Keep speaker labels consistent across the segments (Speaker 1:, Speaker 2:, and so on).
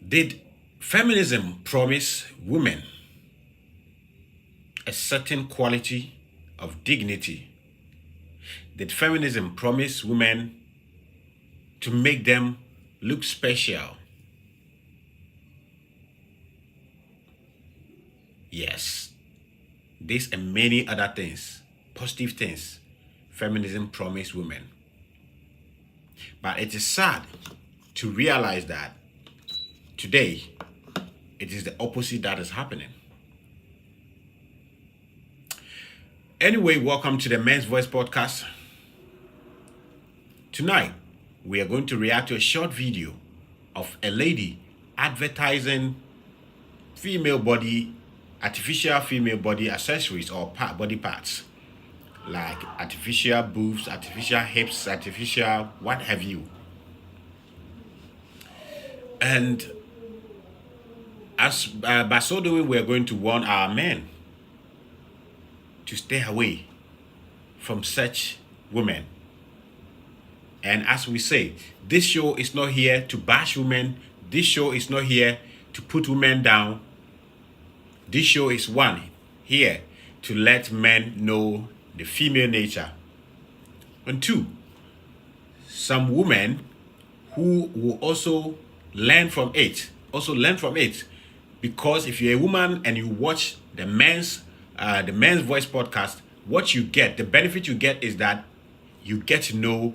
Speaker 1: Did feminism promise women a certain quality of dignity? Did feminism promise women to make them look special? Yes. This and many other things, positive things, feminism promised women. But it is sad to realize that today it is the opposite that is happening. Anyway, welcome to the Men's Voice podcast. Tonight, we are going to react to a short video of a lady advertising artificial female body accessories or body parts, like artificial boobs, artificial hips, artificial what have you. And by so doing, we are going to warn our men to stay away from such women. And as we say, this show is not here to bash women. This show is not here to put women down. This show is here to let men know the female nature. And two, some women who will also learn from it. Because if you're a woman and you watch the Men's Voice podcast, what you get, the benefit you get is that you get to know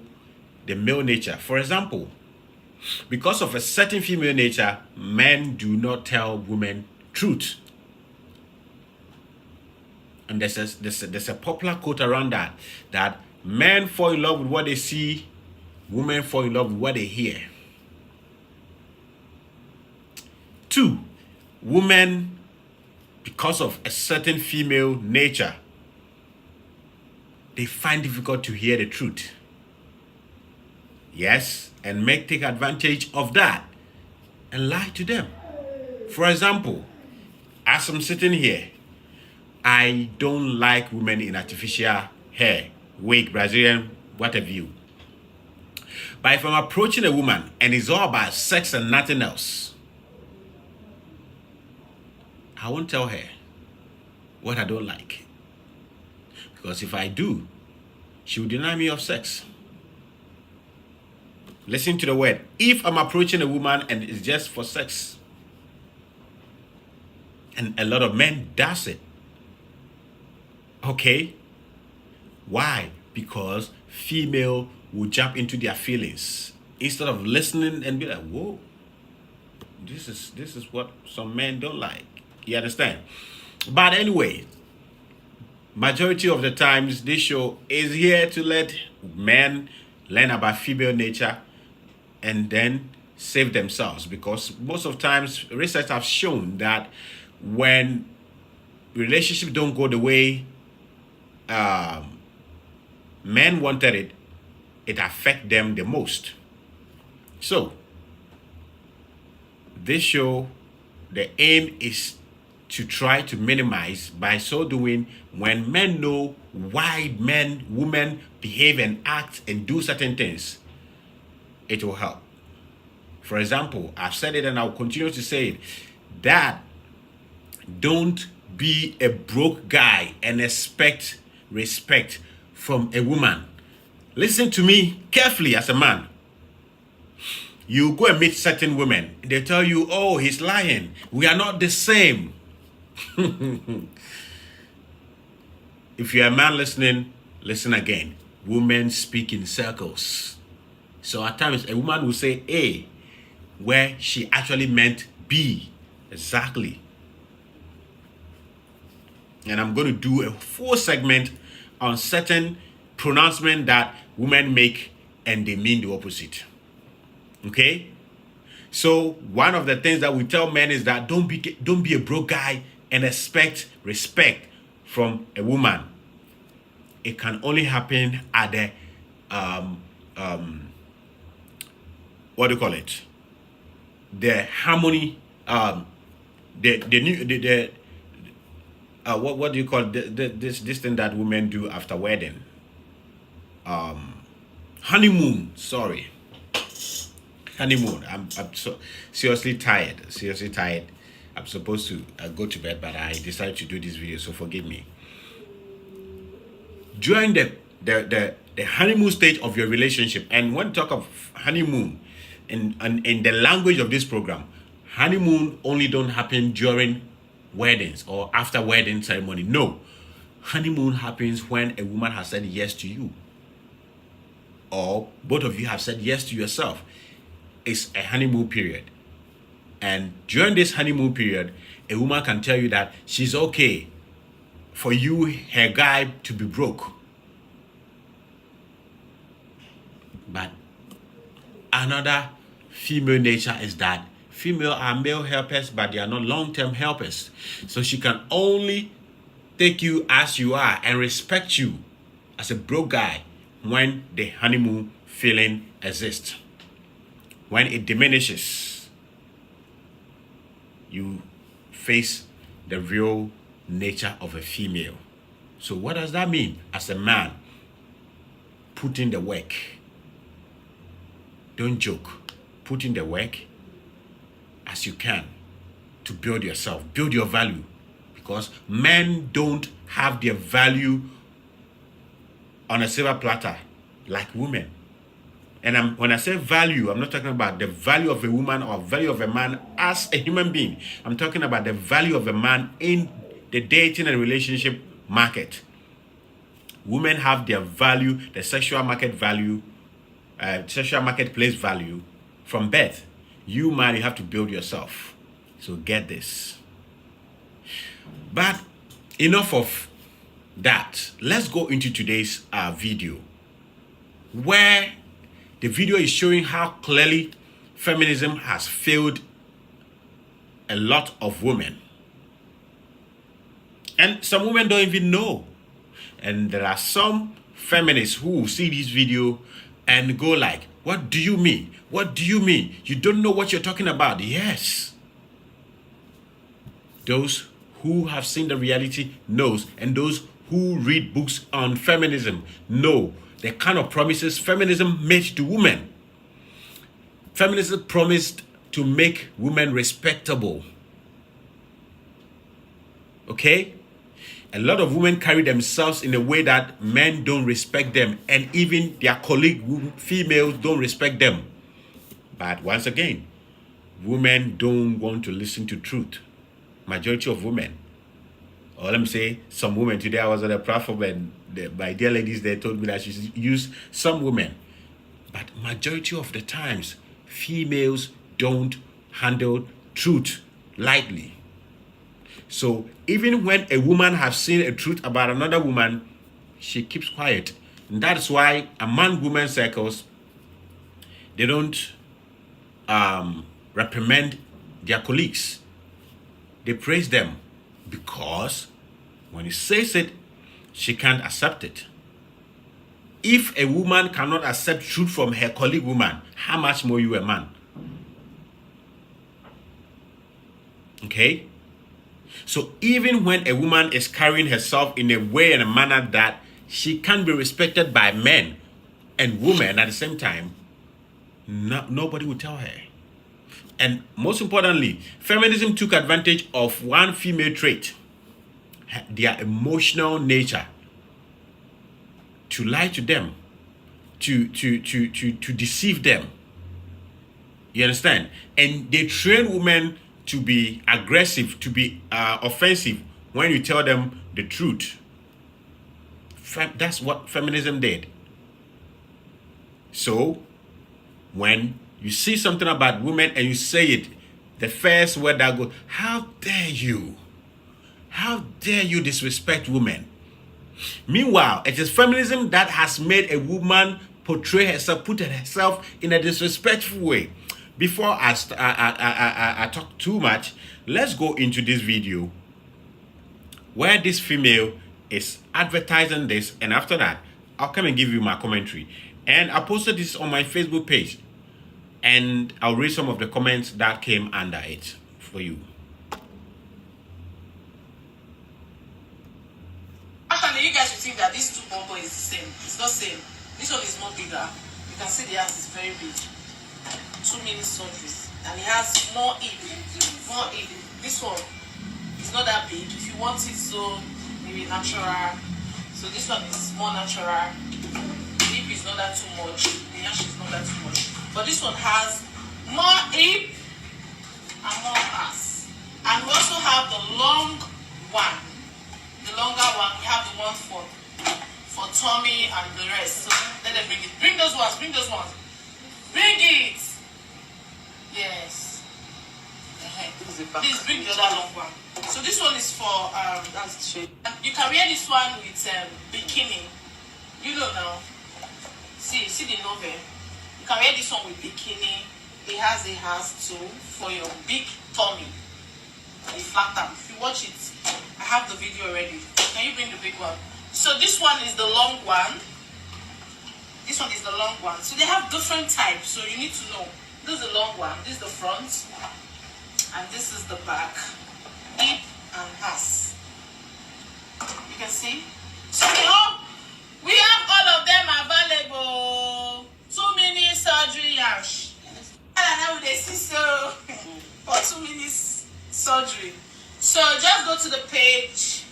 Speaker 1: the male nature. For example, because of a certain female nature, men do not tell women truth. And there's a popular quote around that men fall in love with what they see, women fall in love with what they hear. Two, women, because of a certain female nature, they find difficult to hear the truth. Yes, and take advantage of that and lie to them. For example, as I'm sitting here, I don't like women in artificial hair, wig, Brazilian, whatever you. But if I'm approaching a woman and it's all about sex and nothing else, I won't tell her what I don't like. Because if I do, she will deny me of sex. Listen to the word. If I'm approaching a woman and it's just for sex, and a lot of men does it. Okay? Why? Because female will jump into their feelings instead of listening and be like, whoa, this is what some men don't like. You understand? But anyway, majority of the times this show is here to let men learn about female nature and then save themselves, because most of the times research have shown that when relationships don't go the way men wanted it affects them the most. So this show, the aim is to try to minimize. By so doing, when men know why women behave and act and do certain things, it will help. For example, I've said it and I'll continue to say it, that don't be a broke guy and expect respect from a woman. Listen to me carefully as a man. You go and meet certain women, they tell you, oh, he's lying, we are not the same. If you're a man listening, listen again. Women speak in circles. So at times a woman will say A where she actually meant B. Exactly. And I'm going to do a full segment on certain pronouncement that women make and they mean the opposite. Okay? So one of the things that we tell men is that don't be a broke guy and expect respect from a woman. It can only happen at the what do you call it? The harmony, what do you call this thing that women do after wedding? Honeymoon. Sorry. honeymoon. I'm so seriously tired. Seriously tired. I'm supposed to go to bed, but I decided to do this video, so forgive me. During the honeymoon stage of your relationship, and when we talk of honeymoon, in the language of this program, honeymoon only don't happen during weddings or after wedding ceremony. No, honeymoon happens when a woman has said yes to you, or both of you have said yes to yourself. It's a honeymoon period. And during this honeymoon period, a woman can tell you that she's okay for you, her guy, to be broke. But another female nature is that female are male helpers, but they are not long-term helpers. So she can only take you as you are and respect you as a broke guy when the honeymoon feeling exists. When it diminishes, you face the real nature of a female. So what does that mean? As a man, put in the work. Don't joke. Put in the work as you can to build yourself, build your value. Because men don't have their value on a silver platter like women. And when I say value, I'm not talking about the value of a woman or value of a man as a human being. I'm talking about the value of a man in the dating and relationship market. Women have their value, the sexual market value, sexual marketplace value from birth. You, man, you have to build yourself. So get this. But enough of that. Let's go into today's video, where the video is showing how clearly feminism has failed a lot of women. And some women don't even know. And there are some feminists who will see this video and go like, what do you mean? What do you mean? You don't know what you're talking about. Yes. Those who have seen the reality knows, and those who read books on feminism know the kind of promises feminism made to women. Feminism promised to make women respectable. Okay? A lot of women carry themselves in a way that men don't respect them, and even their colleague females don't respect them. But once again, women don't want to listen to truth. Majority of women. Or let me say, some women. Today I was on a platform and my dear ladies, they told me that I should use some women. But majority of the times, females don't handle truth lightly. So even when a woman has seen a truth about another woman, she keeps quiet. And that's why among women circles, they don't reprimand their colleagues. They praise them because when he says it, she can't accept it. If a woman cannot accept truth from her colleague woman, how much more you a man? Okay? So even when a woman is carrying herself in a way and a manner that she can be respected by men and women at the same time, nobody will tell her. And most importantly, feminism took advantage of one female trait, their emotional nature, to lie to them, to deceive them. You understand? And they train women to be aggressive, to be offensive when you tell them the truth. That's what feminism did. So, when you see something about women and you say it, the first word that goes, how dare you? How dare you disrespect women? Meanwhile, it is feminism that has made a woman portray herself, put herself in a disrespectful way. Before I talk too much, let's go into this video where this female is advertising this, and after that, I'll come and give you my commentary. And I posted this on my Facebook page, and I'll read some of the comments that came under it for you.
Speaker 2: Actually, you guys should think that these two bonbons is the same. It's not the same. This one is more bigger. You can see the ass is very big. 2 minute surgery, and it has more hip. This one is not that big. If you want it so maybe natural, so this one is more natural. The hip is not that too much. The yash is not that too much. But this one has more hip and more ass. And we also have the long one. The longer one, we have the one for tummy and the rest. So let them bring it. Bring those ones. Bring those ones. Bring it. Yes. Please bring the other long one. So this one is for that's straight. You can wear this one with bikini. You don't know. See the novel. You can wear this one with bikini. It has too for your big tummy. A flat top. If you watch it, I have the video already. Can you bring the big one? So this one is the long one. This one is the long one. So they have different types. So you need to know. This is the long one. This is the front. And this is the back. Hip and ass. You can see. So we have all of them available. 2 minute surgery yash. And now they see so for 2 minutes surgery. So just go to the page.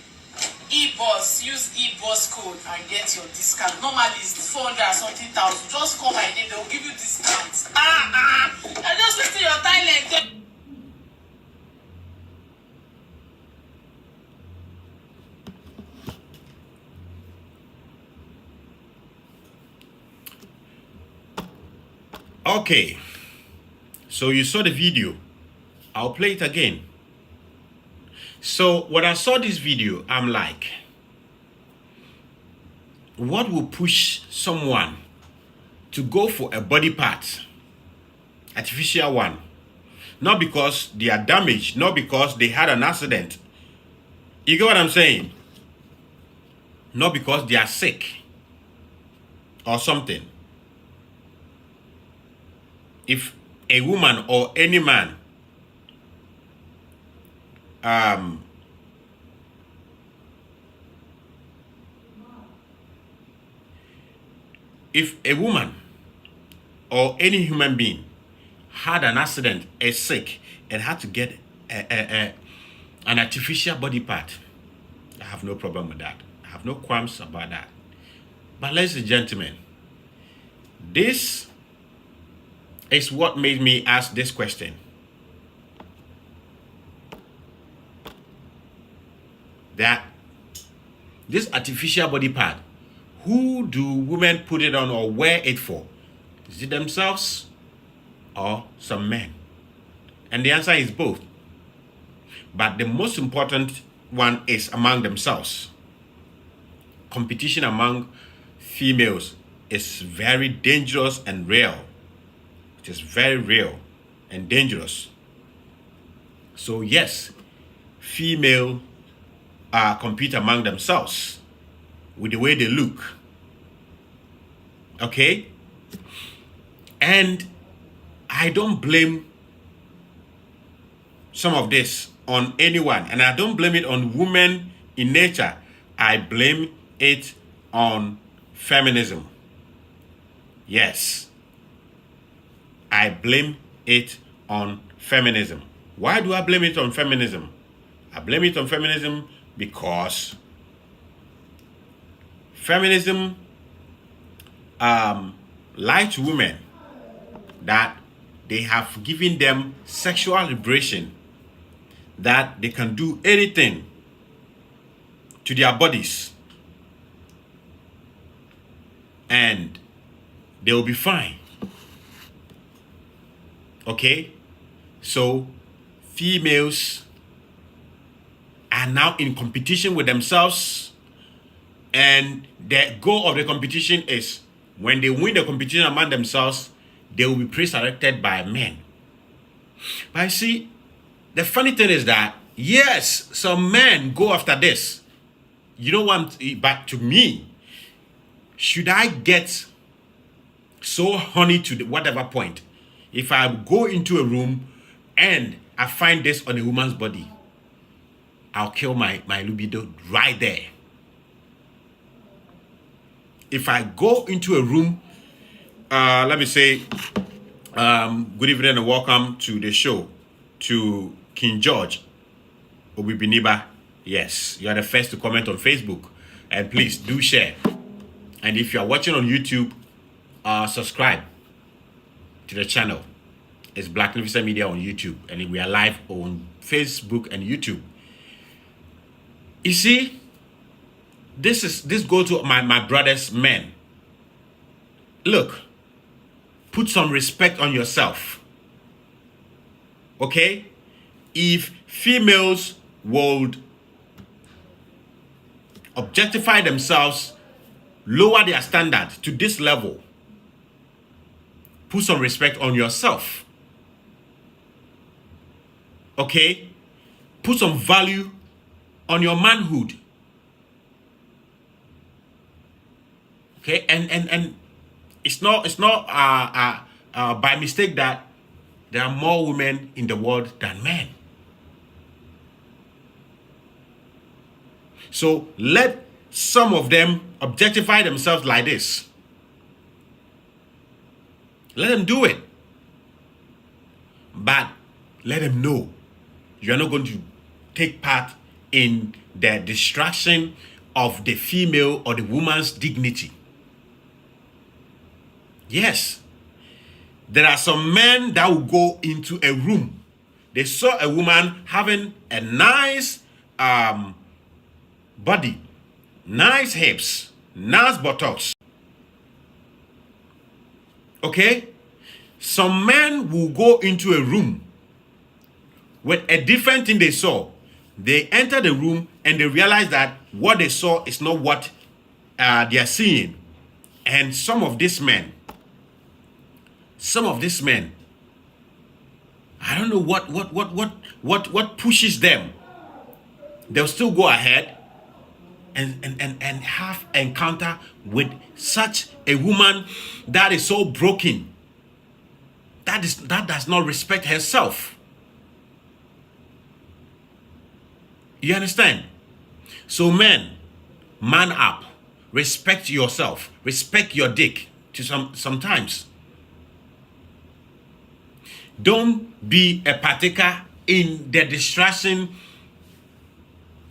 Speaker 2: E-Boss, use E-Boss code and get your discount. Normally it's 400 and something thousand. Just call my name, they'll give you discount. I just wasting your time like that.
Speaker 1: Okay, so you saw the video. I'll play it again. So when I saw this video, I'm like, what will push someone to go for a body part, artificial one? Not because they are damaged, not because they had an accident. You get what I'm saying? Not because they are sick or something. If a woman or any man if a woman or any human being had an accident, is sick, and had to get an artificial body part, I have no problem with that. I have no qualms about that. But ladies and gentlemen, this is what made me ask this question. That this artificial body part, who do women put it on or wear it for? Is it themselves or some men? And the answer is both. But the most important one is among themselves. Competition among females is very dangerous and real. It is very real and dangerous. So yes, female compete among themselves with the way they look. Okay? And I don't blame some of this on anyone. And I don't blame it on women in nature. I blame it on feminism. Yes. I blame it on feminism. Why do I blame it on feminism? I blame it on feminism because feminism lies to women that they have given them sexual liberation, that they can do anything to their bodies and they will be fine. Okay? So females are now in competition with themselves, and the goal of the competition is when they win the competition among themselves, they will be pre-selected by men. But you see, the funny thing is that yes, some men go after this. You don't want, but to me, should I get so horny to whatever point, if I go into a room and I find this on a woman's body, I'll kill my libido right there. If I go into a room, let me say, Good evening and welcome to the show. To King George Obibiniba. Yes, you are the first to comment on Facebook. And please do share. And if you are watching on YouTube, subscribe to the channel. It's Black Universal Media on YouTube. And we are live on Facebook and YouTube. You see, this goes to my brothers, men. Look, put some respect on yourself. Okay? If females would objectify themselves, lower their standard to this level, put some respect on yourself. Okay? Put some value on your manhood. Okay? And it's not by mistake that there are more women in the world than men. So let some of them objectify themselves like this. Let them do it. But let them know you are not going to take part in the destruction of the female or the woman's dignity. Yes. There are some men that will go into a room. They saw a woman having a nice body, nice hips, nice buttocks. Okay? Some men will go into a room with a different thing they saw. They enter the room and they realize that what they saw is not what they are seeing. And some of these men, I don't know what pushes them. They'll still go ahead and have encounter with such a woman that is so broken, that does not respect herself. You understand? So men, man up, respect yourself, respect your dick to sometimes. Don't be a partaker in the destruction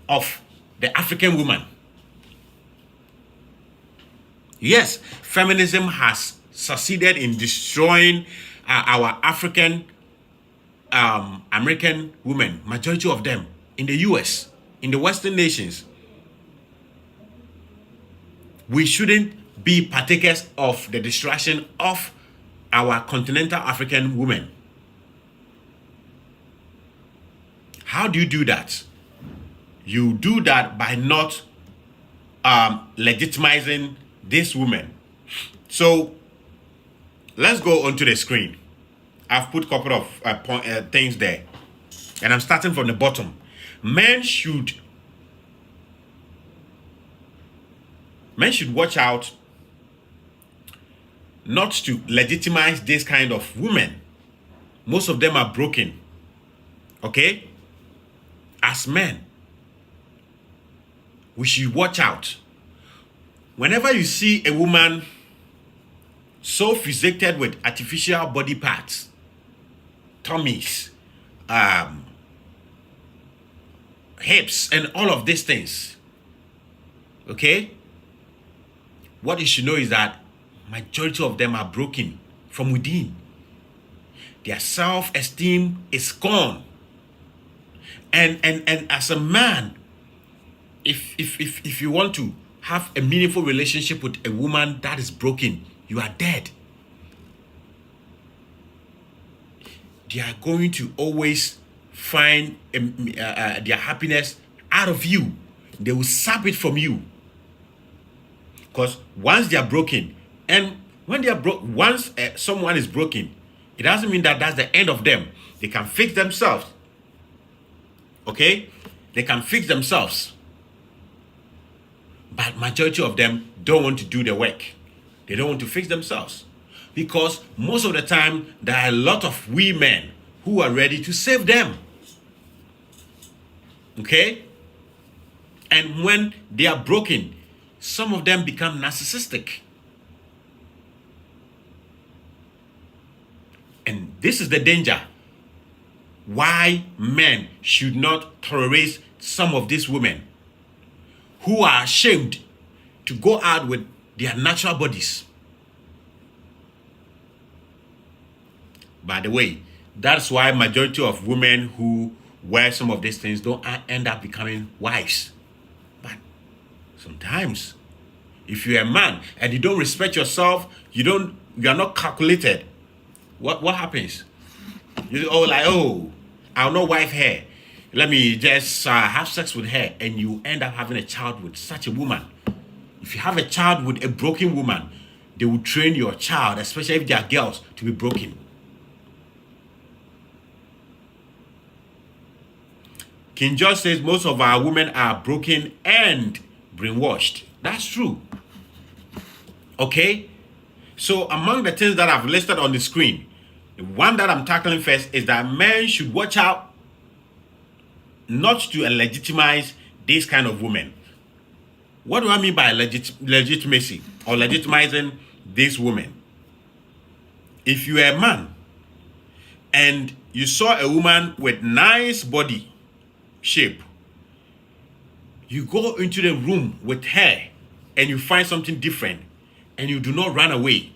Speaker 1: of the African woman. Yes, feminism has succeeded in destroying our African American women, majority of them in the US, in the Western nations. We shouldn't be partakers of the destruction of our continental African women. How do you do that? You do that by not legitimizing this woman. So let's go onto the screen. I've put a couple of things there, and I'm starting from the bottom. Men should watch out not to legitimize this kind of women. Most of them are broken. Okay? As men, we should watch out. Whenever you see a woman so physicated with artificial body parts, tummies, hips, and all of these things, okay, what you should know is that majority of them are broken from within. Their self-esteem is gone. And as a man, if you want to have a meaningful relationship with a woman that is broken, you are dead. They are going to always find their happiness out of you. They will sap it from you. Because once they are broken, and when they are once someone is broken, it doesn't mean that that's the end of them. They can fix themselves. Okay? They can fix themselves. But majority of them don't want to do the work. They don't want to fix themselves. Because most of the time, there are a lot of women who are ready to save them. Okay? And when they are broken, some of them become narcissistic. And this is the danger. Why men should not tolerate some of these women who are ashamed to go out with their natural bodies. By the way, that's why majority of women who wear some of these things don't end up becoming wives. But sometimes, if you're a man and you don't respect yourself, you are not calculated. What happens? I'll not wife her. Let me just have sex with her, and you end up having a child with such a woman. If you have a child with a broken woman, they will train your child, especially if they are girls, to be broken. King George says most of our women are broken and brainwashed. That's true. Okay? So among the things that I've listed on the screen, the one that I'm tackling first is that men should watch out not to legitimize this kind of women. What do I mean by legitimacy or legitimizing this woman? If you are a man and you saw a woman with nice body shape, you go into the room with her and you find something different, and you do not run away.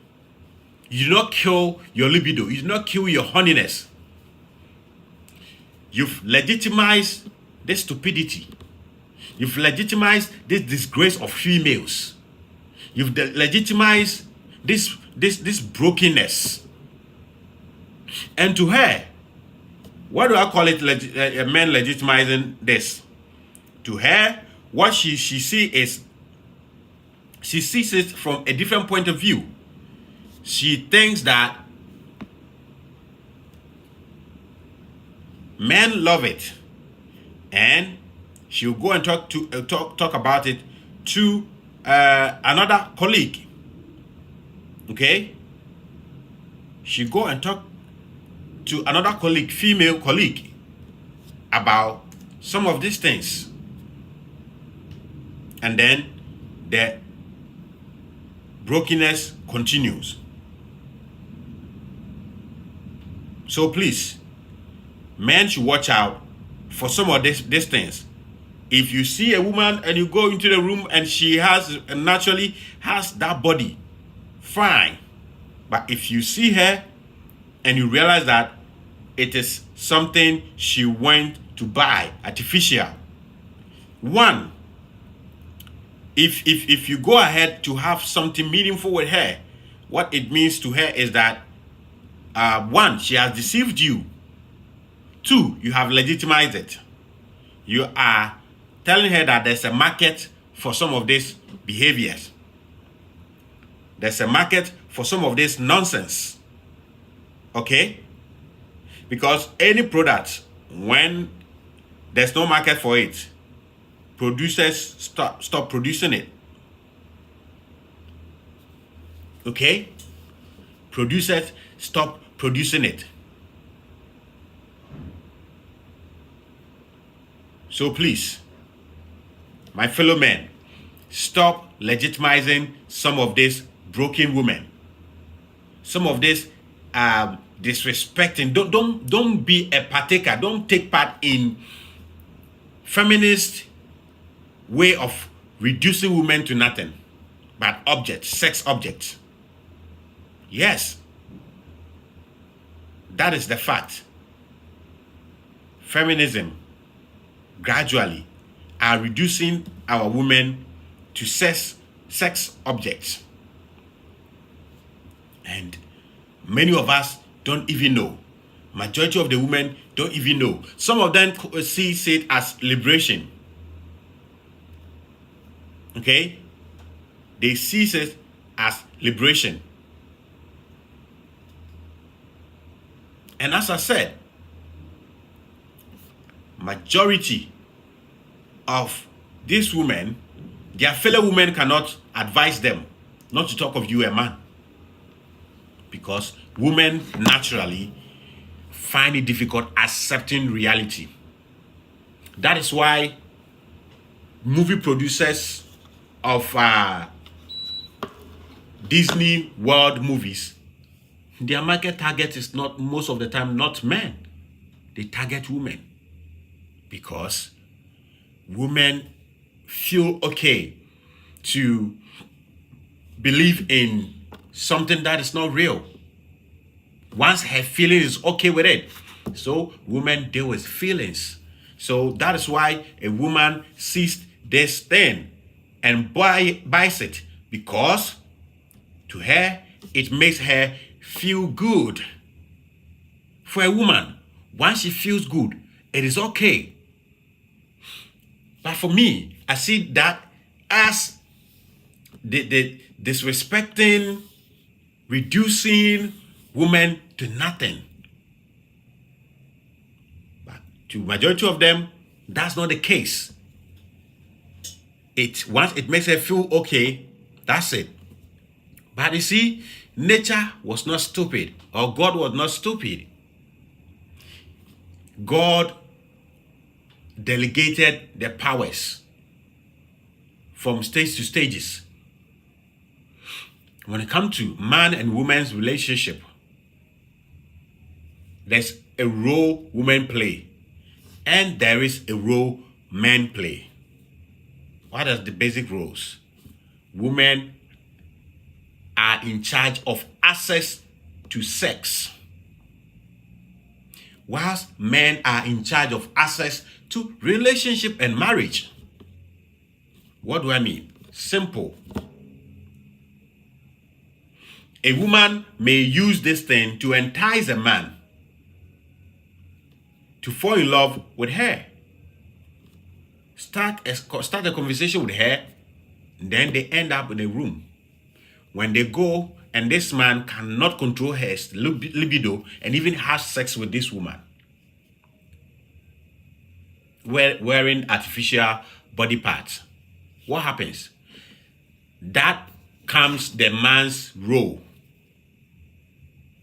Speaker 1: You do not kill your libido. You do not kill your horniness. You've legitimized this stupidity. You've legitimized this disgrace of females. You've legitimized this brokenness. And to her, what do I call it? Men legitimizing this. To her, what she sees it from a different point of view. She thinks that men love it, and she'll go and talk about it to another colleague. Okay, she go and talk to another colleague, female colleague, about some of these things, and then the brokenness continues. So please, men should watch out for some of these things. If you see a woman and you go into the room and she naturally has that body, fine. But if you see her and you realize that it is something she went to buy, artificial, one, if you go ahead to have something meaningful with her, what it means to her is that one, she has deceived you. Two, you have legitimized it. You are telling her that there's a market for some of these behaviors. There's a market for some of this nonsense. Okay? Because any product, when there's no market for it, producers stop producing it. Okay? Producers stop producing it. So please, my fellow men, stop legitimizing some of these broken women. Some of this disrespecting. Don't be a partaker. Don't take part in feminist way of reducing women to nothing but objects, sex objects. Yes, that is the fact. Feminism gradually are reducing our women to sex objects. And many of us don't even know. Majority of the women don't even know. Some of them see it as liberation. Okay? They see it as liberation. And as I said, majority of these women, their fellow women cannot advise them, not to talk of you, a man. Because women naturally find it difficult accepting reality. That is why movie producers of Disney World movies Their market target is not, most of the time, not men. They target women because women feel okay to believe in something that is not real. Once her feeling is okay with it. So women deal with feelings. So that is why a woman sees this thing and buys it, because to her it makes her feel good. For a woman, once she feels good, it is okay. But for me, I see that as the disrespecting, reducing women to nothing. But to majority of them, that's not the case. Once it makes her feel okay, that's it. But you see, nature was not stupid, or God was not stupid. God delegated the powers from stage to stages. When it comes to man and woman's relationship, there's a role women play, and there is a role men play. What are the basic roles? Women are in charge of access to sex, whilst men are in charge of access to relationship and marriage. What do I mean? Simple. A woman may use this thing to entice a man to fall in love with her. Start a conversation with her, then they end up in a room. When they go and this man cannot control her libido and even has sex with this woman, wearing artificial body parts, what happens? That comes the man's role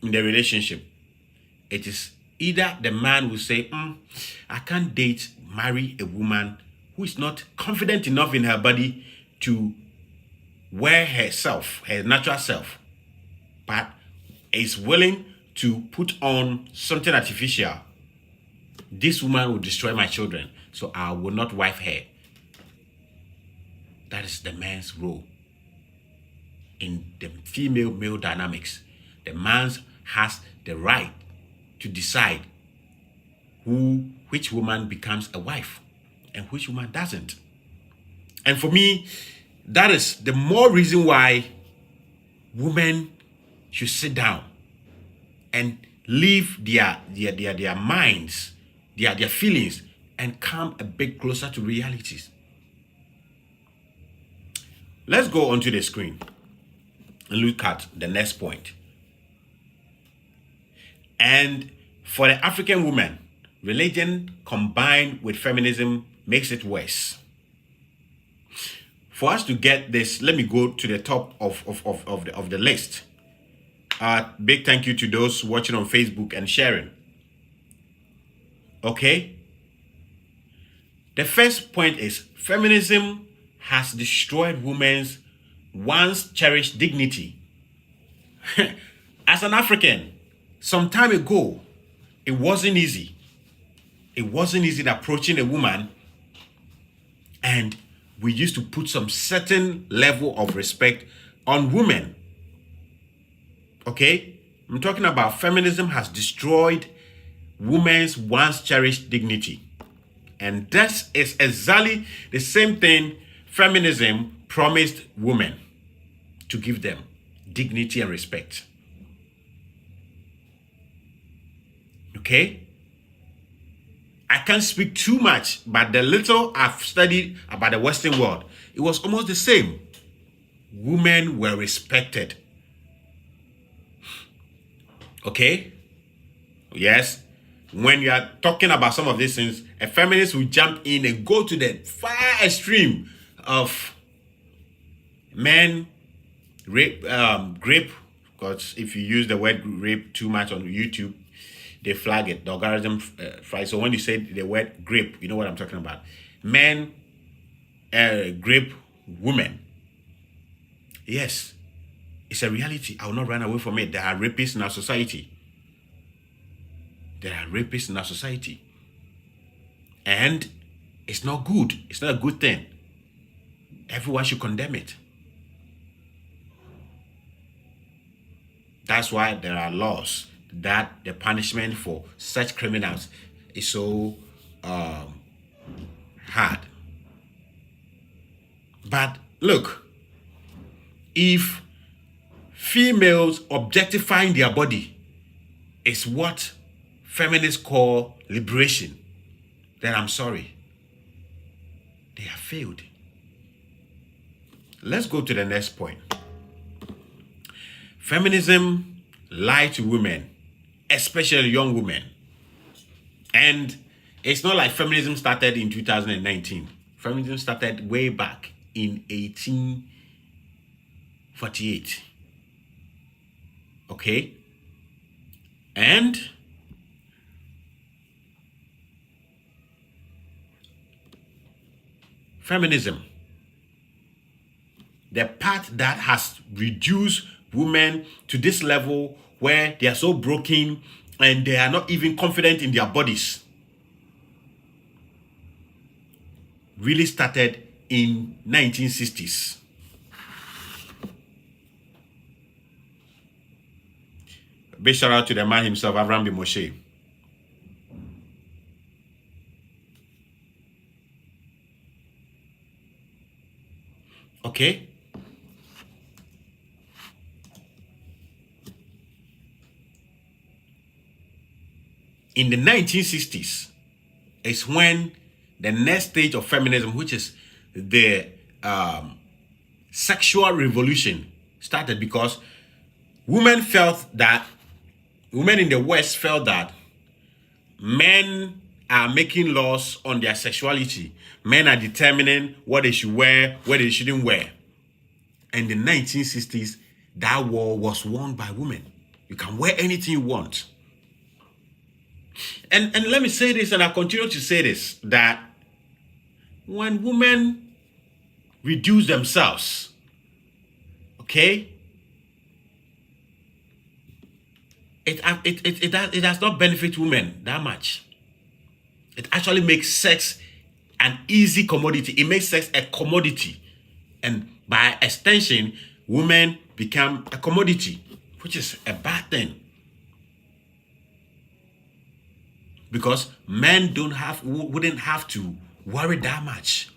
Speaker 1: in the relationship. It is either the man will say, I can't marry a woman who is not confident enough in her body to wear herself, her natural self, but is willing to put on something artificial. This woman will destroy my children, so I will not wife her. That is the man's role. In the female-male dynamics, the man has the right to decide which woman becomes a wife and which woman doesn't. And for me, that is the more reason why women should sit down and leave their minds, their feelings, and come a bit closer to realities. Let's go onto the screen and look at the next point. And for the African woman, religion combined with feminism makes it worse. For us to get this, let me go to the top of the list. Big thank you to those watching on Facebook and sharing. Okay? The first point is feminism has destroyed women's once cherished dignity. As an African, some time ago, it wasn't easy. It wasn't easy approaching a woman, and we used to put some certain level of respect on women. Okay? I'm talking about feminism has destroyed women's once cherished dignity. And that is exactly the same thing feminism promised women, to give them dignity and respect. Okay? I can't speak too much, but the little I've studied about the Western world, it was almost the same. Women were respected. Okay? Yes? When you are talking about some of these things, a feminist will jump in and go to the far extreme of men rape, because if you use the word rape too much on YouTube, they flag it. The algorithm flags. So when you say the word grape, you know what I'm talking about. Men grape women. Yes. It's a reality. I will not run away from it. There are rapists in our society. There are rapists in our society. And it's not good. It's not a good thing. Everyone should condemn it. That's why there are laws that the punishment for such criminals is so hard. But look, if females objectifying their body is what feminists call liberation, then I'm sorry. They have failed. Let's go to the next point. Feminism lies to women, especially young women. And it's not like feminism started in 2019. Feminism started way back in 1848. Okay? And feminism, the part that has reduced women to this level where they are so broken and they are not even confident in their bodies, really started in 1960s. Big shout out to the man himself, Avram B. Moshe. Okay? In the 1960s is when the next stage of feminism, which is the sexual revolution, started, because women in the West felt that men are making laws on their sexuality. Men are determining what they should wear, what they shouldn't wear. And in the 1960s, that war was won by women. You can wear anything you want. And let me say this, and I'll continue to say this, that when women reduce themselves, okay, it does not benefit women that much. It actually makes sex an easy commodity. It makes sex a commodity. And by extension, women become a commodity, which is a bad thing. Because men wouldn't have to worry that much.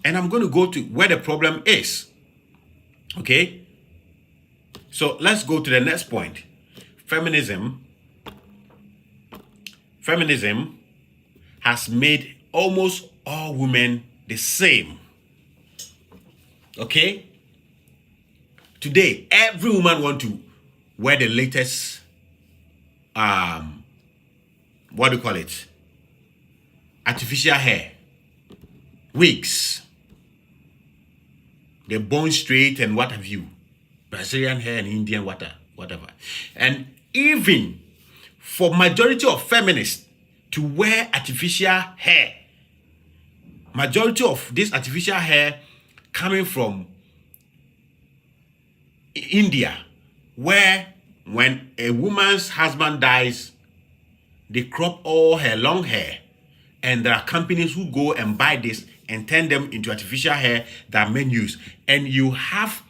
Speaker 1: And I'm going to go to where the problem is. Okay? So let's go to the next point. Feminism has made almost all women the same. Okay? Today, every woman wants to wear the latest what do you call it? Artificial hair, wigs, the bone straight and what have you, Brazilian hair and Indian whatever. And even for majority of feminists to wear artificial hair, majority of this artificial hair coming from India, where when a woman's husband dies, they crop all her long hair, and there are companies who go and buy this and turn them into artificial hair that men use. And you have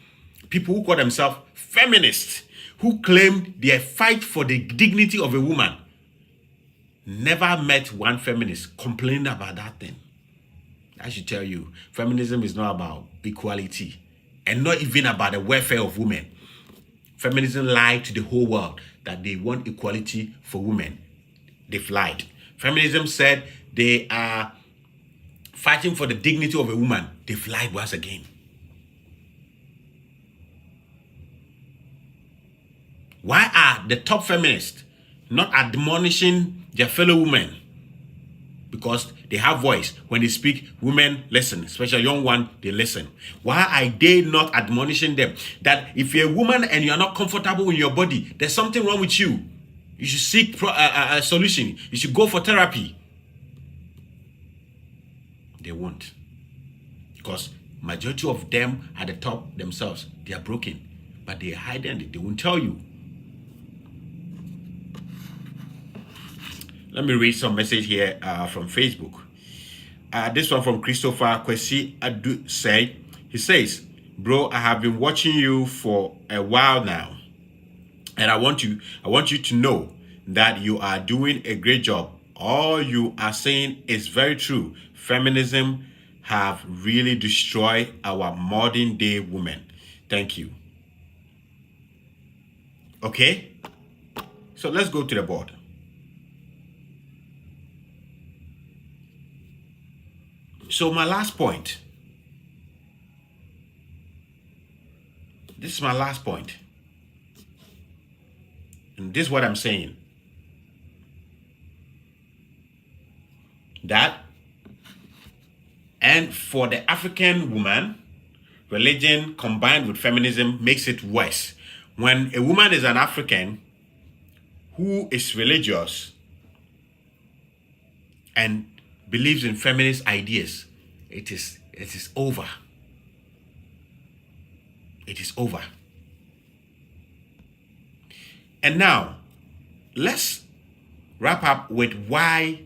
Speaker 1: people who call themselves feminists who claim they fight for the dignity of a woman. Never met one feminist complaining about that thing. I should tell you, feminism is not about equality and not even about the welfare of women. Feminism lied to the whole world that they want equality for women. They've lied. Feminism said they are fighting for the dignity of a woman. They've lied once again. Why are the top feminists not admonishing their fellow women? Because they have voice. When they speak, women listen. Especially young one, they listen. Why are they not admonishing them that if you're a woman and you're not comfortable in your body, there's something wrong with you? You should seek a solution. You should go for therapy. They won't. Because majority of them at the top themselves, they are broken. but they're hiding it. They won't tell you. Let me read some message here from Facebook. This one from Christopher Kwesi Adu say. He says, bro, I have been watching you for a while now. And I want you to know that you are doing a great job. All you are saying is very true. Feminism have really destroyed our modern day women. Thank you. Okay? So let's go to the board. So my last point. This is my last point. And this is what I'm saying. That, and for the African woman, religion combined with feminism makes it worse. When a woman is an African who is religious and believes in feminist ideas, it is over. It is over. And now, let's wrap up with why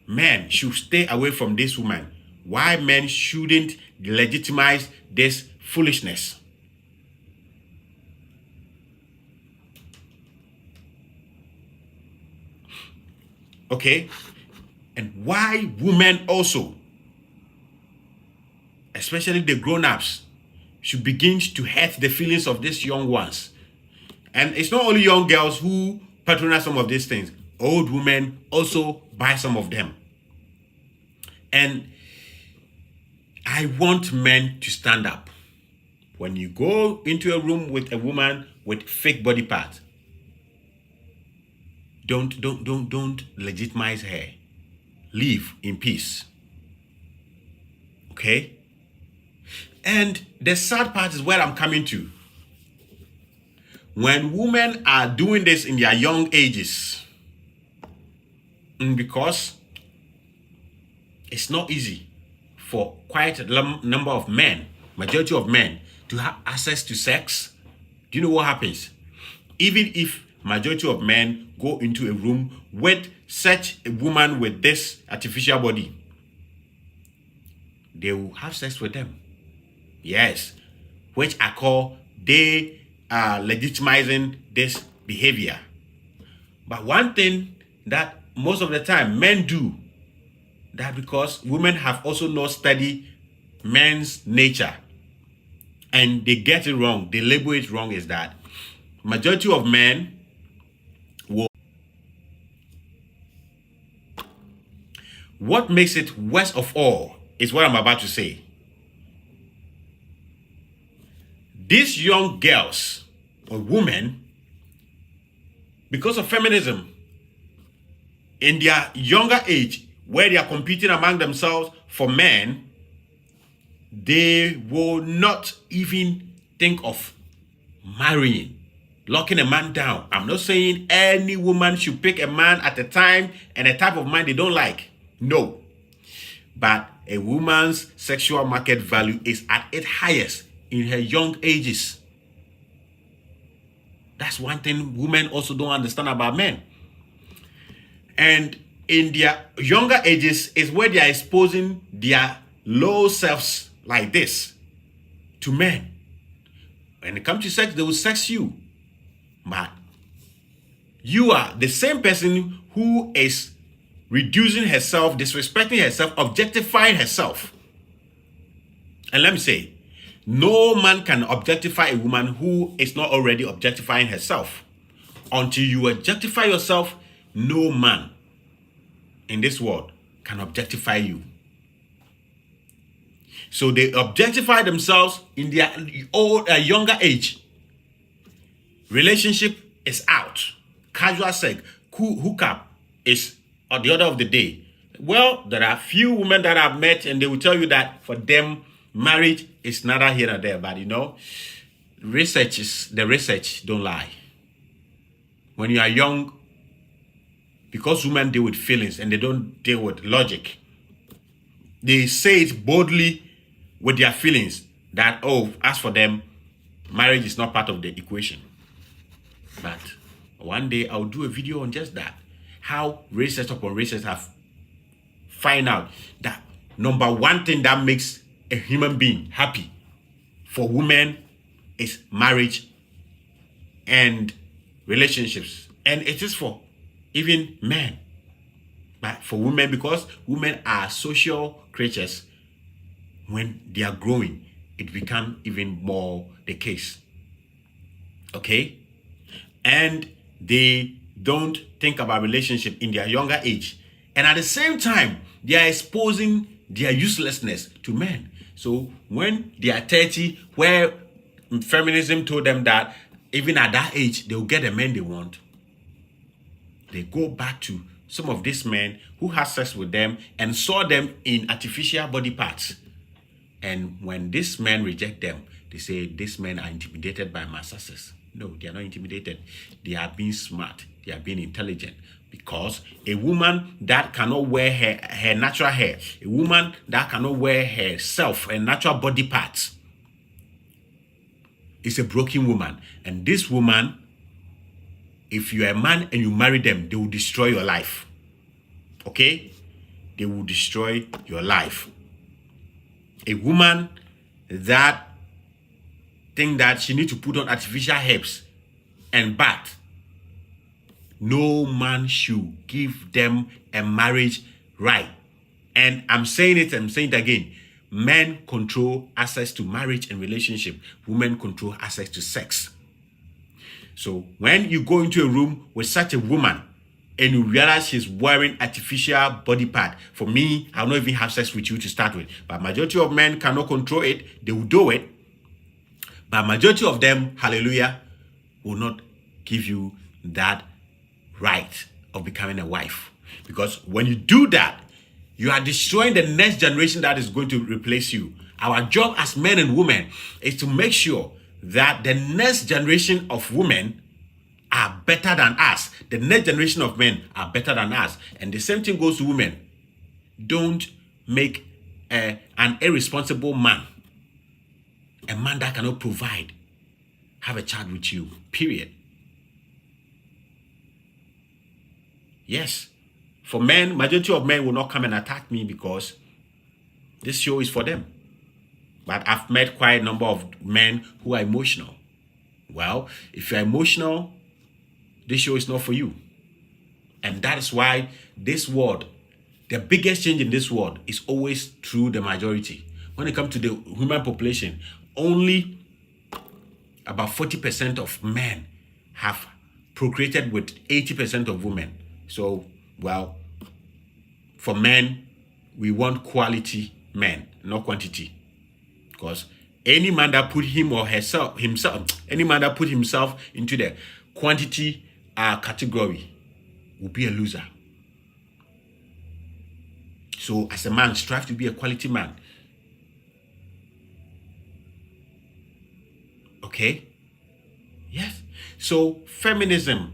Speaker 1: men should stay away from this woman. Why men shouldn't legitimize this foolishness. Okay? And why women also, especially the grown-ups, should begin to hurt the feelings of these young ones. And it's not only young girls who patronize some of these things. Old women also buy some of them. And I want men to stand up. When you go into a room with a woman with fake body parts, don't legitimize her. Live in peace. Okay? And the sad part is where I'm coming to. When women are doing this in their young ages, because it's not easy for quite a number of men, majority of men, to have access to sex, do you know what happens? Even if majority of men go into a room with such a woman with this artificial body, they will have sex with them. Yes, which I call they are legitimizing this behavior. But one thing that most of the time men do, that because women have also not studied men's nature and they get it wrong, they label it wrong, is that majority of men will. What makes it worst of all is what I'm about to say. These young girls or women, because of feminism, in their younger age, where they are competing among themselves for men, they will not even think of marrying, locking a man down. I'm not saying any woman should pick a man at a time and a type of man they don't like. No. But a woman's sexual market value is at its highest in her young ages. That's one thing women also don't understand about men. And in their younger ages is where they are exposing their low selves like this to men. When it comes to sex, they will sex you. But you are the same person who is reducing herself, disrespecting herself, objectifying herself. And let me say, no man can objectify a woman who is not already objectifying herself. Until you objectify yourself, no man in this world can objectify you. So they objectify themselves in their younger age. Relationship is out. Casual sex, hookup is on the order of the day. Well, there are few women that I've met and they will tell you that for them, marriage is neither here nor there. But the research don't lie. When you are young, because women deal with feelings and they don't deal with logic, they say it boldly with their feelings that, oh, as for them, marriage is not part of the equation. But one day I'll do a video on just that. How racists upon racists have find out that number one thing that makes a human being happy for women is marriage and relationships. And it is for even men. But for women, because women are social creatures, when they are growing, it becomes even more the case. Okay? And they don't think about relationship in their younger age. And at the same time, they are exposing their uselessness to men. So when they are 30, where feminism told them that even at that age, they will get the men they want, they go back to some of these men who had sex with them and saw them in artificial body parts. And when these men reject them, they say these men are intimidated by my success. No, they are not intimidated. They are being smart. They are being intelligent. Because a woman that cannot wear her natural hair, a woman that cannot wear herself, her natural body parts, is a broken woman. And this woman, if you are a man and you marry them, they will destroy your life. Okay? They will destroy your life. A woman that think that she needs to put on artificial herbs and bath, no man should give them a marriage right. And I'm saying it again. Men control access to marriage and relationship. Women control access to sex. So when you go into a room with such a woman and you realize she's wearing artificial body part, for me, I'll not even have sex with you to start with. But majority of men cannot control it. They will do it. But majority of them, hallelujah, will not give you that right of becoming a wife. Because when you do that, you are destroying the next generation that is going to replace you. Our job as men and women is to make sure that the next generation of women are better than us. The next generation of men are better than us. And the same thing goes to women. Don't make an irresponsible man, a man that cannot provide, have a child with you, period. Yes. For men, majority of men will not come and attack me because this show is for them. But I've met quite a number of men who are emotional. Well, if you're emotional, this show is not for you. And that is why this world, the biggest change in this world is always through the majority. When it comes to the human population, only about 40% of men have procreated with 80% of women. So, well, for men, we want quality men, not quantity. Because any man that put him or himself, any man that put himself into the quantity category will be a loser. So, as a man, strive to be a quality man. Okay? Yes. So, feminism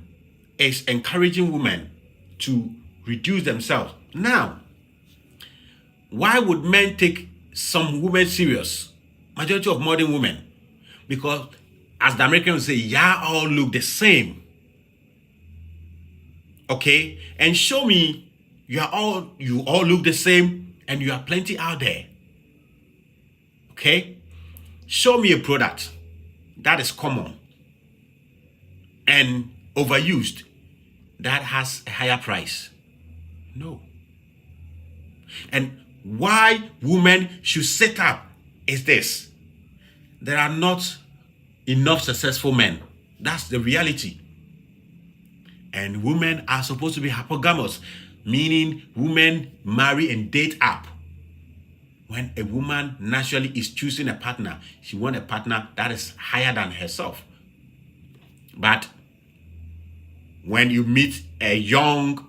Speaker 1: is encouraging women to reduce themselves. Now, why would men take some women serious? Majority of modern women. Because, as the Americans say, y'all all look the same. Okay? And show me you all look the same and you are plenty out there. Okay? Show me a product that is common and overused that has a higher price. No. And why women should sit up is this. There are not enough successful men. That's the reality. And women are supposed to be hypogamous, meaning women marry and date up. When a woman naturally is choosing a partner, she wants a partner that is higher than herself. But when you meet a young,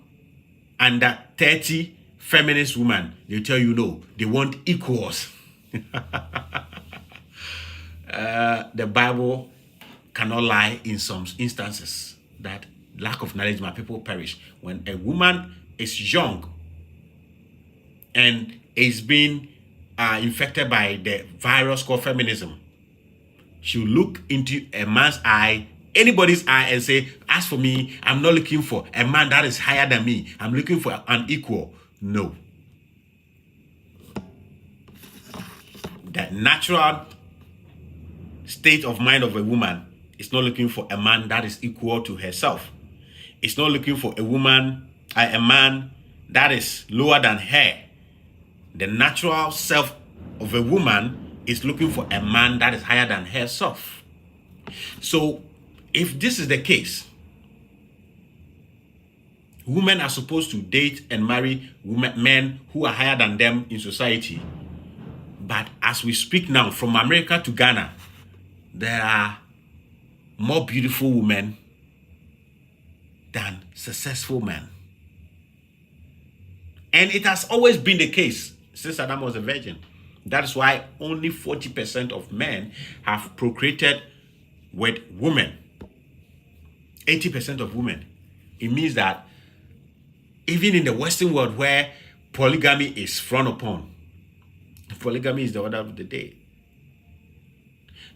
Speaker 1: under 30 feminist woman, they tell you no, they want equals. The Bible cannot lie in some instances that lack of knowledge, my people perish. When a woman is young and is being infected by the virus called feminism, she'll look into a man's eye, anybody's eye, and say, as for me, I'm not looking for a man that is higher than me. I'm looking for an equal. No. The natural state of mind of a woman is not looking for a man that is equal to herself. It's not looking for a man that is lower than her. The natural self of a woman is looking for a man that is higher than herself. So, if this is the case, women are supposed to date and marry men who are higher than them in society. But as we speak now, from America to Ghana, there are more beautiful women than successful men. And it has always been the case since Adam was a virgin. That's why only 40% of men have procreated with women. 80% of women. It means that even in the Western world where polygamy is frowned upon, polygamy is the order of the day.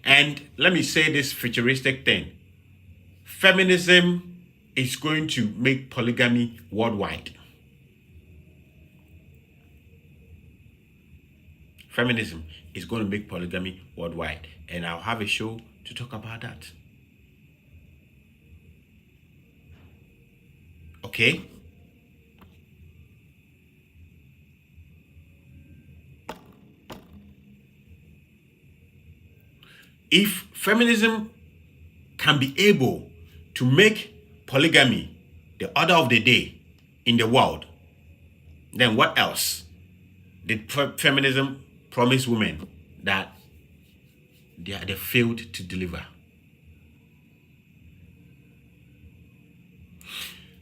Speaker 1: And let me say this futuristic thing. Feminism is going to make polygamy worldwide. Feminism is going to make polygamy worldwide. And I'll have a show to talk about that. Okay? If feminism can be able to make polygamy the order of the day in the world, then what else did feminism promise women that they failed to deliver?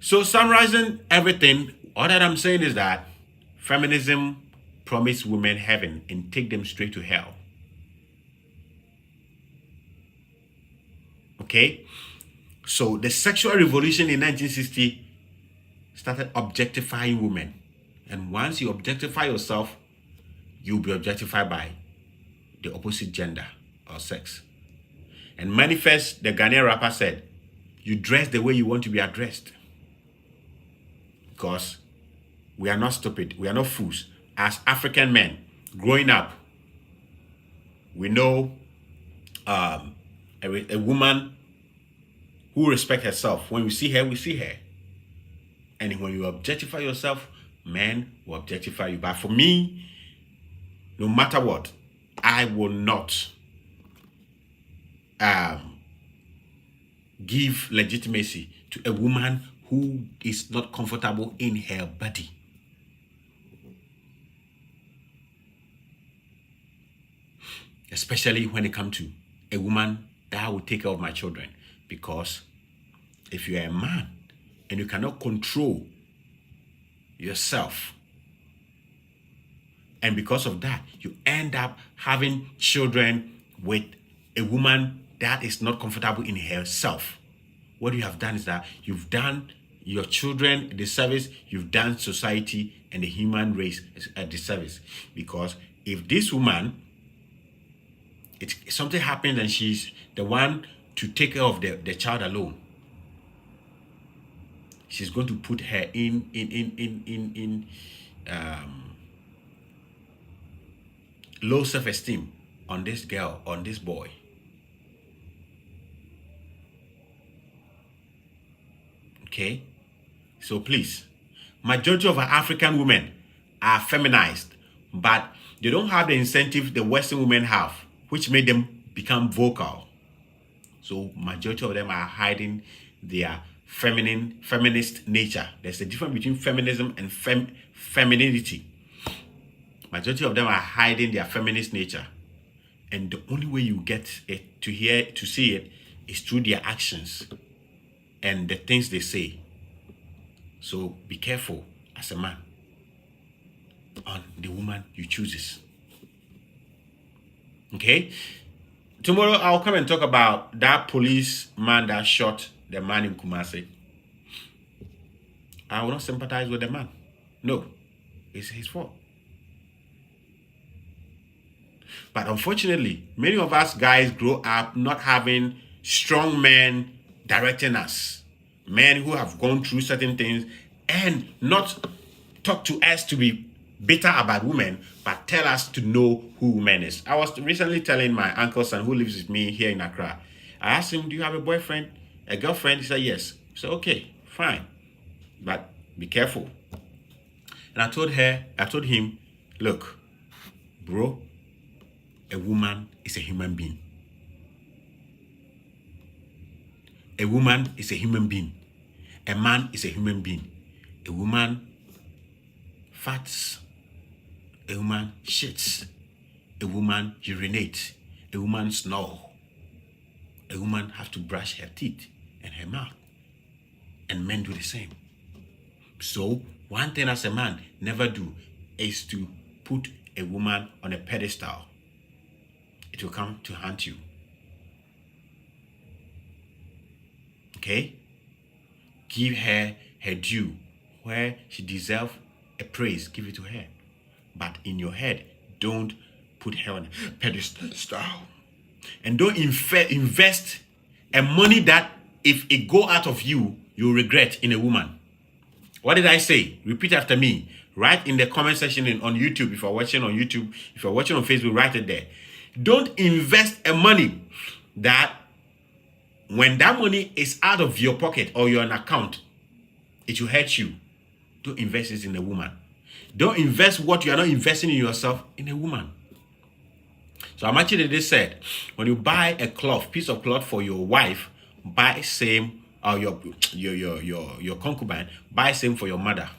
Speaker 1: So summarizing everything, all that I'm saying is that feminism promised women heaven and take them straight to hell. Okay? So the sexual revolution in 1960 started objectifying women. And once you objectify yourself, you'll be objectified by the opposite gender or sex. And Manifest, the Ghanaian rapper, said, you dress the way you want to be addressed. Because we are not stupid. We are not fools. As African men, growing up, we know a woman who respects herself. When we see her, we see her. And when you objectify yourself, men will objectify you. But for me, no matter what, I will not give legitimacy to a woman who is not comfortable in her body. Especially when it comes to a woman that will take care of my children. Because if you are a man and you cannot control yourself, and because of that, you end up having children with a woman that is not comfortable in herself, what you have done is that you've done your children a disservice, you've done society and the human race a disservice. Because if this woman, something happens and she's the one to take care of the child alone, she's going to put her in low self-esteem on this girl, on this boy. Okay? So please, majority of our African women are feminized, but they don't have the incentive the Western women have, which made them become vocal. So majority of them are hiding their feminist nature. There's a difference between feminism and femininity. Majority of them are hiding their feminist nature. And the only way you get it to see it is through their actions and the things they say. So be careful as a man on the woman you choose. Okay? Tomorrow I'll come and talk about that policeman that shot the man in Kumasi. I will not sympathize with the man. No, it's his fault. But unfortunately, many of us guys grow up not having strong men directing us, men who have gone through certain things and not talk to us to be bitter about women, but tell us to know who women is. I was recently telling my uncle's son who lives with me here in Accra. I asked him, do you have a boyfriend, a girlfriend? He said, yes. So, okay, fine. But be careful. And I told him, look, bro, a woman is a human being. A woman is a human being. A man is a human being. A woman farts. A woman shits. A woman urinates. A woman snores. A woman has to brush her teeth and her mouth. And men do the same. So, one thing as a man never do is to put a woman on a pedestal. It will come to haunt you. Okay? Give her her due. Where she deserves a praise, give it to her. But in your head, don't put her on a pedestal. And don't invest a money that if it go out of you, you'll regret in a woman. What did I say? Repeat after me. Write in the comment section on YouTube. If you're watching on YouTube, if you're watching on Facebook, write it there. Don't invest a money that when that money is out of your pocket or your account, it will hurt you. Don't invest it in a woman. Don't invest what you are not investing in yourself in a woman. So I'm actually this said, when you buy a piece of cloth for your wife, buy same or your concubine, buy same for your mother.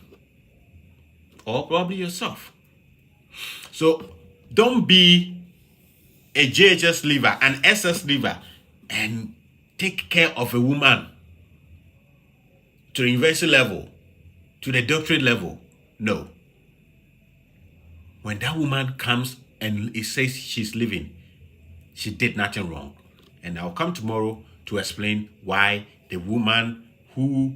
Speaker 1: Or probably yourself. So don't be a JHS liver, an SS liver, and take care of a woman to the university level, to the doctorate level. No. When that woman comes and it says she's living, she did nothing wrong. And I'll come tomorrow to explain why the woman who,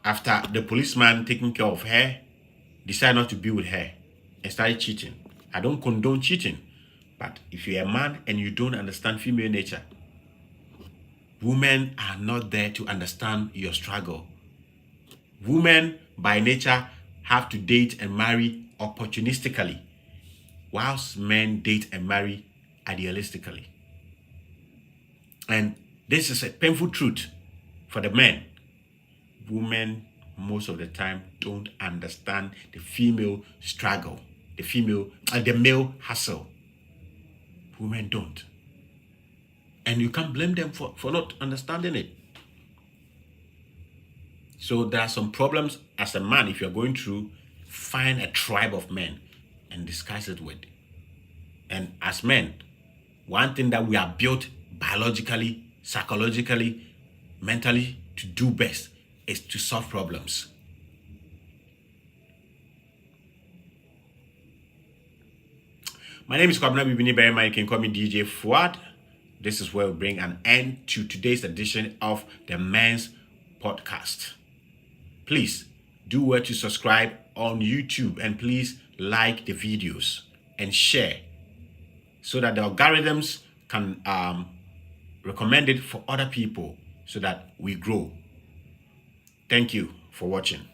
Speaker 1: after the policeman taking care of her, decided not to be with her and started cheating. I don't condone cheating. But if you're a man and you don't understand female nature, women are not there to understand your struggle. Women, by nature, have to date and marry opportunistically, whilst men date and marry idealistically. And this is a painful truth for the men. Women, most of the time, don't understand the female struggle, the male hustle. Women don't. And you can't blame them for not understanding it. So there are some problems as a man. If you're going through, find a tribe of men and discuss it with. And as men, one thing that we are built biologically, psychologically, mentally to do best is to solve problems. My name is Kwabena Bibini Berima. You can call me DJ Fuad. This is where we bring an end to today's edition of the MENS podcast. Please do well to subscribe on YouTube and please like the videos and share so that the algorithms can recommend it for other people so that we grow. Thank you for watching.